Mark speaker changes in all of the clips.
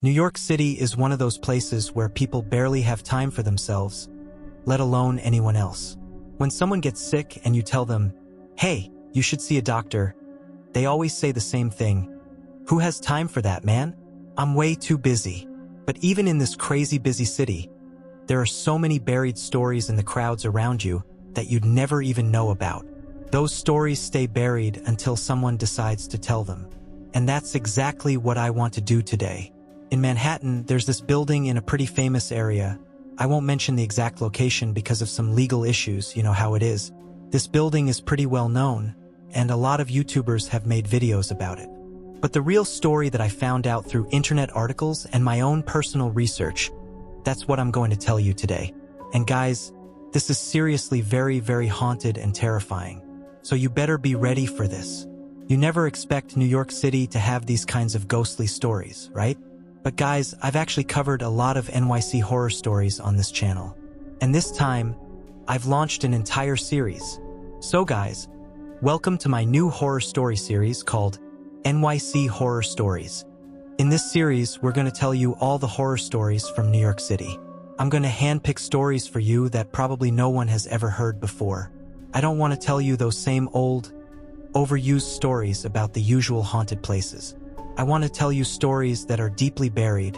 Speaker 1: New York City is one of those places where people barely have time for themselves, let alone anyone else. When someone gets sick and you tell them, "Hey, you should see a doctor," they always say the same thing. "Who has time for that, man? I'm way too busy." But even in this crazy busy city, there are so many buried stories in the crowds around you that you'd never even know about. Those stories stay buried until someone decides to tell them. And that's exactly what I want to do today. In Manhattan, there's this building in a pretty famous area. I won't mention the exact location because of some legal issues, you know how it is. This building is pretty well known, and a lot of YouTubers have made videos about it. But the real story that I found out through internet articles and my own personal research, that's what I'm going to tell you today. And guys, this is seriously very, very haunted and terrifying. So you better be ready for this. You never expect New York City to have these kinds of ghostly stories, right? But guys, I've actually covered a lot of NYC horror stories on this channel. And this time, I've launched an entire series. So guys, welcome to my new horror story series called NYC Horror Stories. In this series, we're going to tell you all the horror stories from New York City. I'm going to handpick stories for you that probably no one has ever heard before. I don't want to tell you those same old, overused stories about the usual haunted places. I want to tell you stories that are deeply buried,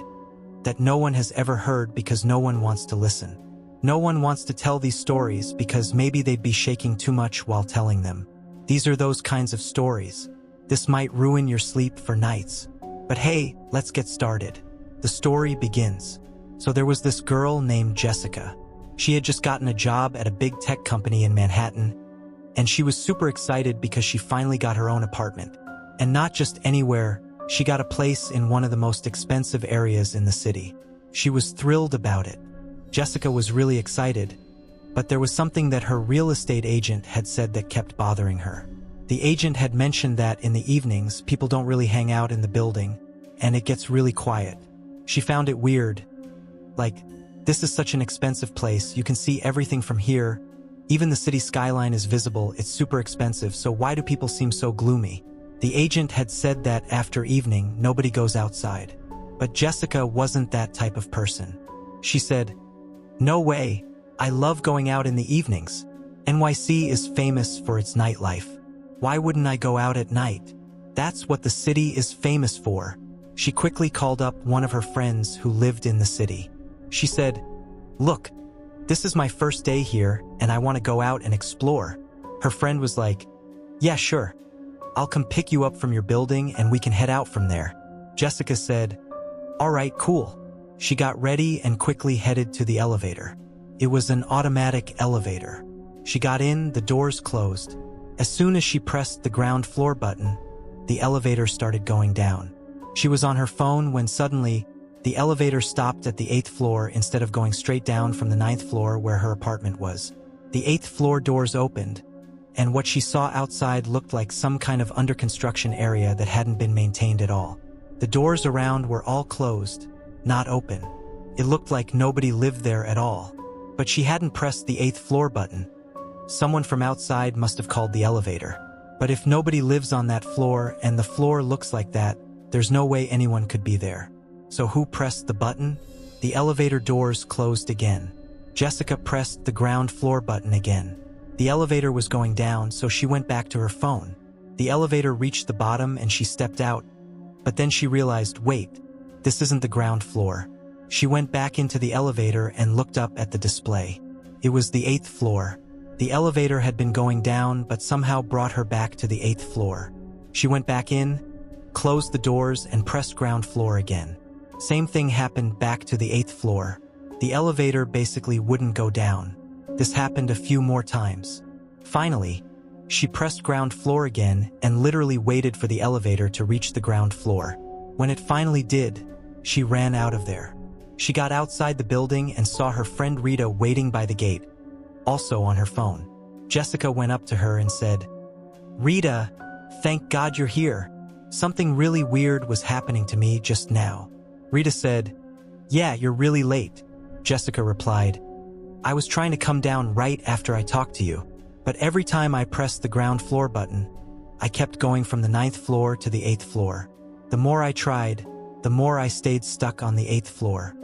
Speaker 1: that no one has ever heard because no one wants to listen. No one wants to tell these stories because maybe they'd be shaking too much while telling them. These are those kinds of stories. This might ruin your sleep for nights. But hey, let's get started. The story begins. So there was this girl named Jessica. She had just gotten a job at a big tech company in Manhattan, and she was super excited because she finally got her own apartment. And not just anywhere, she got a place in one of the most expensive areas in the city. She was thrilled about it. Jessica was really excited, but there was something that her real estate agent had said that kept bothering her. The agent had mentioned that in the evenings, people don't really hang out in the building, and it gets really quiet. She found it weird. Like, this is such an expensive place, you can see everything from here. Even the city skyline is visible, it's super expensive, so why do people seem so gloomy? The agent had said that after evening, nobody goes outside. But Jessica wasn't that type of person. She said, "No way, I love going out in the evenings. NYC is famous for its nightlife. Why wouldn't I go out at night? That's what the city is famous for." She quickly called up one of her friends who lived in the city. She said, "Look, this is my first day here and I want to go out and explore." Her friend was like, "Yeah, sure. I'll come pick you up from your building and we can head out from there." Jessica said, "All right, cool." She got ready and quickly headed to the elevator. It was an automatic elevator. She got in, the doors closed. As soon as she pressed the ground floor button, the elevator started going down. She was on her phone when suddenly, the elevator stopped at the 8th floor instead of going straight down from the 9th floor where her apartment was. The 8th floor doors opened, and what she saw outside looked like some kind of under construction area that hadn't been maintained at all. The doors around were all closed, not open. It looked like nobody lived there at all. But she hadn't pressed the 8th floor button. Someone from outside must have called the elevator. But if nobody lives on that floor and the floor looks like that, there's no way anyone could be there. So who pressed the button? The elevator doors closed again. Jessica pressed the ground floor button again. The elevator was going down, so she went back to her phone. The elevator reached the bottom and she stepped out. But then she realized, wait, this isn't the ground floor. She went back into the elevator and looked up at the display. It was the 8th floor. The elevator had been going down, but somehow brought her back to the 8th floor. She went back in, closed the doors, and pressed ground floor again. Same thing happened back to the 8th floor. The elevator basically wouldn't go down. This happened a few more times. Finally, she pressed ground floor again and literally waited for the elevator to reach the ground floor. When it finally did, she ran out of there. She got outside the building and saw her friend Rita waiting by the gate, also on her phone. Jessica went up to her and said, "Rita, thank God you're here. Something really weird was happening to me just now." Rita said, "Yeah, you're really late." Jessica replied, "I was trying to come down right after I talked to you, but every time I pressed the ground floor button, I kept going from the 9th floor to the 8th floor. The more I tried, the more I stayed stuck on the 8th floor.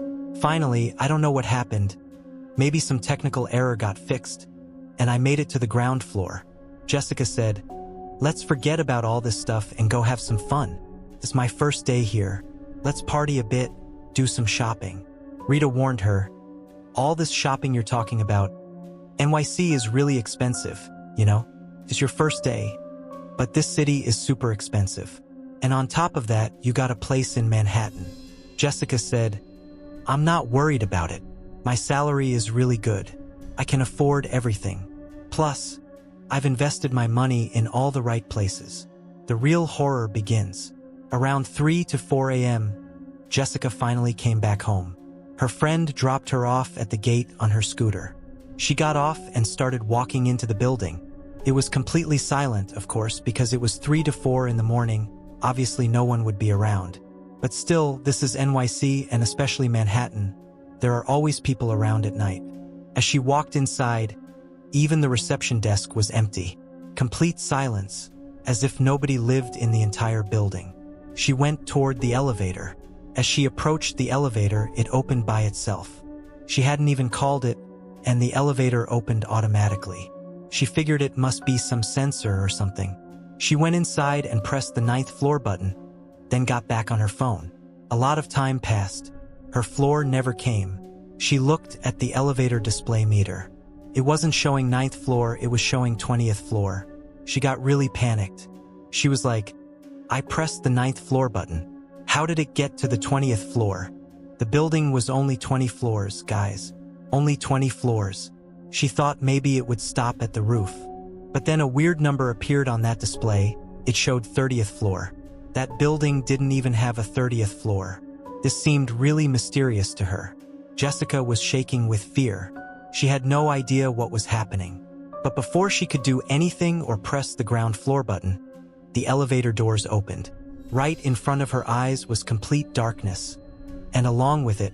Speaker 1: Finally, I don't know what happened. Maybe some technical error got fixed, and I made it to the ground floor. Jessica said, "Let's forget about all this stuff and go have some fun. It's my first day here. Let's party a bit, do some shopping." Rita warned her, "All this shopping you're talking about, NYC is really expensive, you know? It's your first day. But this city is super expensive. And on top of that, you got a place in Manhattan." Jessica said, "I'm not worried about it. My salary is really good. I can afford everything. Plus, I've invested my money in all the right places." The real horror begins. Around 3 to 4 a.m., Jessica finally came back home. Her friend dropped her off at the gate on her scooter. She got off and started walking into the building. It was completely silent, of course, because it was 3 to 4 in the morning. Obviously, no one would be around. But still, this is NYC and especially Manhattan. There are always people around at night. As she walked inside, even the reception desk was empty. Complete silence, as if nobody lived in the entire building. She went toward the elevator. As she approached the elevator, it opened by itself. She hadn't even called it, and the elevator opened automatically. She figured it must be some sensor or something. She went inside and pressed the 9th floor button, then got back on her phone. A lot of time passed. Her floor never came. She looked at the elevator display meter. It wasn't showing 9th floor, it was showing 20th floor. She got really panicked. She was like, "I pressed the 9th floor button. How did it get to the 20th floor?" The building was only 20 floors, guys. Only 20 floors. She thought maybe it would stop at the roof. But then a weird number appeared on that display. It showed 30th floor. That building didn't even have a 30th floor. This seemed really mysterious to her. Jessica was shaking with fear. She had no idea what was happening. But before she could do anything or press the ground floor button, the elevator doors opened. Right in front of her eyes was complete darkness, and along with it,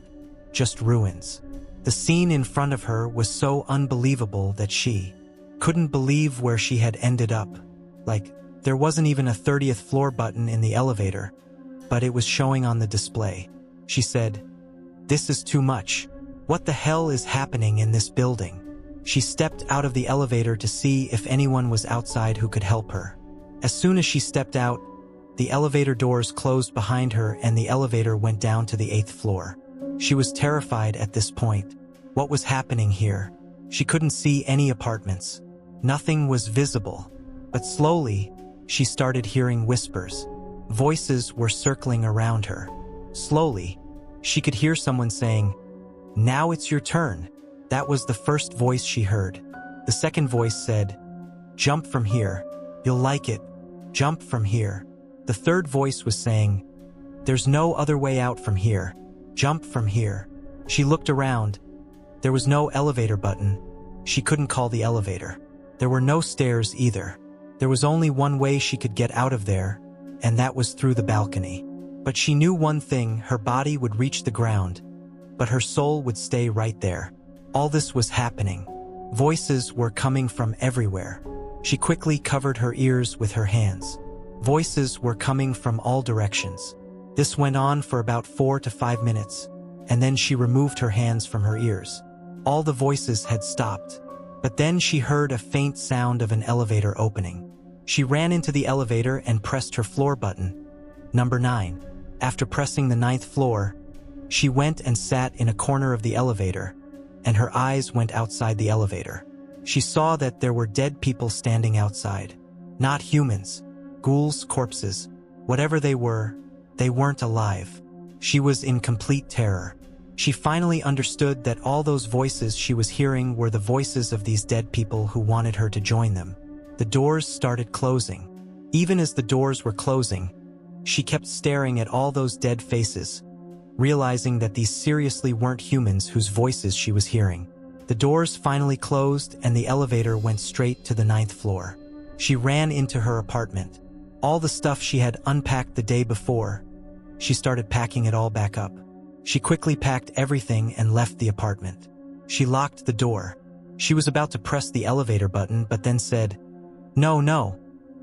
Speaker 1: just ruins. The scene in front of her was so unbelievable that she couldn't believe where she had ended up. Like, there wasn't even a 30th floor button in the elevator, but it was showing on the display. She said, "This is too much. What the hell is happening in this building?" She stepped out of the elevator to see if anyone was outside who could help her. As soon as she stepped out, the elevator doors closed behind her and the elevator went down to the 8th floor. She was terrified at this point. What was happening here? She couldn't see any apartments. Nothing was visible. But slowly, she started hearing whispers. Voices were circling around her. Slowly, she could hear someone saying, "Now it's your turn." That was the first voice she heard. The second voice said, "Jump from here. You'll like it. Jump from here." The third voice was saying, "There's no other way out from here. Jump from here." She looked around. There was no elevator button. She couldn't call the elevator. There were no stairs either. There was only one way she could get out of there, and that was through the balcony. But she knew one thing: her body would reach the ground, but her soul would stay right there. All this was happening. Voices were coming from everywhere. She quickly covered her ears with her hands. Voices were coming from all directions. This went on for about 4 to 5 minutes, and then she removed her hands from her ears. All the voices had stopped. But then she heard a faint sound of an elevator opening. She ran into the elevator and pressed her floor button, number 9. After pressing the 9th floor, she went and sat in a corner of the elevator, and her eyes went outside the elevator. She saw that there were dead people standing outside. Not humans, ghouls, corpses. Whatever they weren't alive. She was in complete terror. She finally understood that all those voices she was hearing were the voices of these dead people who wanted her to join them. The doors started closing. Even as the doors were closing, she kept staring at all those dead faces, realizing that these seriously weren't humans whose voices she was hearing. The doors finally closed and the elevator went straight to the 9th floor. She ran into her apartment. All the stuff she had unpacked the day before, she started packing it all back up. She quickly packed everything and left the apartment. She locked the door. She was about to press the elevator button, but then said, No,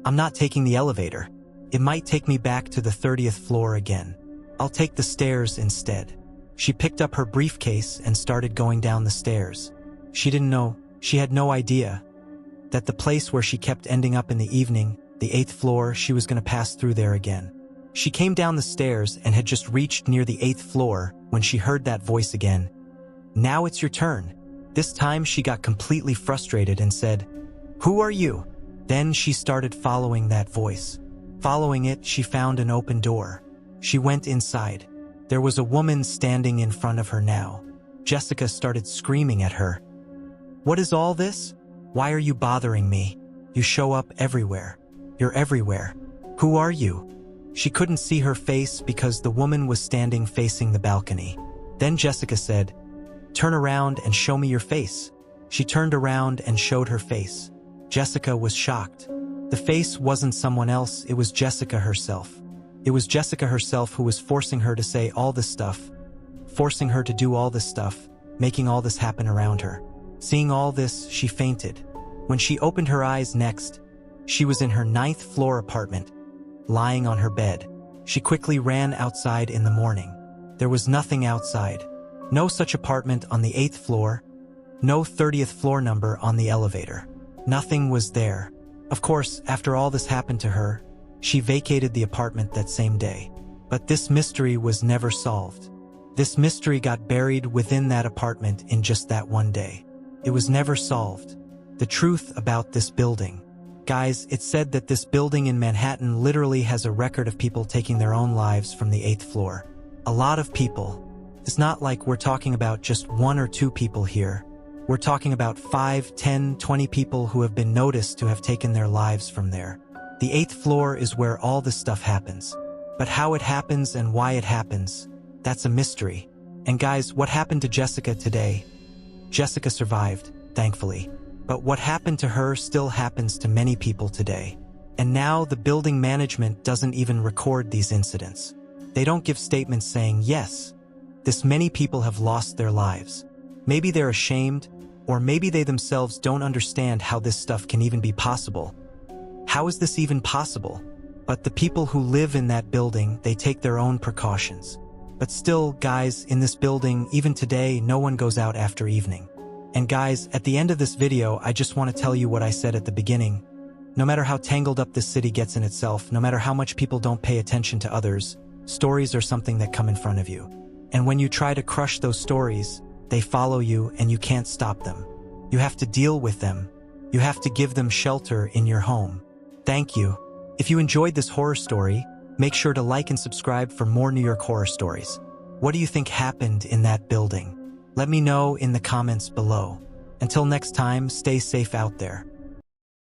Speaker 1: I'm not taking the elevator. It might take me back to the 30th floor again. I'll take the stairs instead. She picked up her briefcase and started going down the stairs. She had no idea that the place where she kept ending up in the evening, the 8th floor, she was going to pass through there again. She came down the stairs and had just reached near the 8th floor when she heard that voice again. Now it's your turn. This time she got completely frustrated and said, "Who are you?" Then she started following that voice. Following it, she found an open door. She went inside. There was a woman standing in front of her now. Jessica started screaming at her. "What is all this? Why are you bothering me? You show up everywhere. You're everywhere. Who are you?" She couldn't see her face because the woman was standing facing the balcony. Then Jessica said, "Turn around and show me your face." She turned around and showed her face. Jessica was shocked. The face wasn't someone else, it was Jessica herself. It was Jessica herself who was forcing her to say all this stuff, forcing her to do all this stuff, making all this happen around her. Seeing all this, she fainted. When she opened her eyes next, she was in her 9th floor apartment, lying on her bed. She quickly ran outside in the morning. There was nothing outside. No such apartment on the 8th floor. No 30th floor number on the elevator. Nothing was there. Of course, after all this happened to her, she vacated the apartment that same day. But this mystery was never solved. This mystery got buried within that apartment in just that one day. It was never solved. The truth about this building. Guys, it's said that this building in Manhattan literally has a record of people taking their own lives from the 8th floor. A lot of people. It's not like we're talking about just 1 or 2 people here. We're talking about 5, 10, 20 people who have been noticed to have taken their lives from there. The 8th floor is where all this stuff happens. But how it happens and why it happens, that's a mystery. And guys, what happened to Jessica today? Jessica survived, thankfully. But what happened to her still happens to many people today. And now the building management doesn't even record these incidents. They don't give statements saying, yes, this many people have lost their lives. Maybe they're ashamed, or maybe they themselves don't understand how this stuff can even be possible. How is this even possible? But the people who live in that building, they take their own precautions. But still, guys, in this building, even today, no one goes out after evening. And guys, at the end of this video, I just want to tell you what I said at the beginning. No matter how tangled up this city gets in itself, no matter how much people don't pay attention to others, stories are something that come in front of you. And when you try to crush those stories, they follow you and you can't stop them. You have to deal with them. You have to give them shelter in your home. Thank you. If you enjoyed this horror story, make sure to like and subscribe for more New York horror stories. What do you think happened in that building? Let me know in the comments below. Until next time, stay safe out there.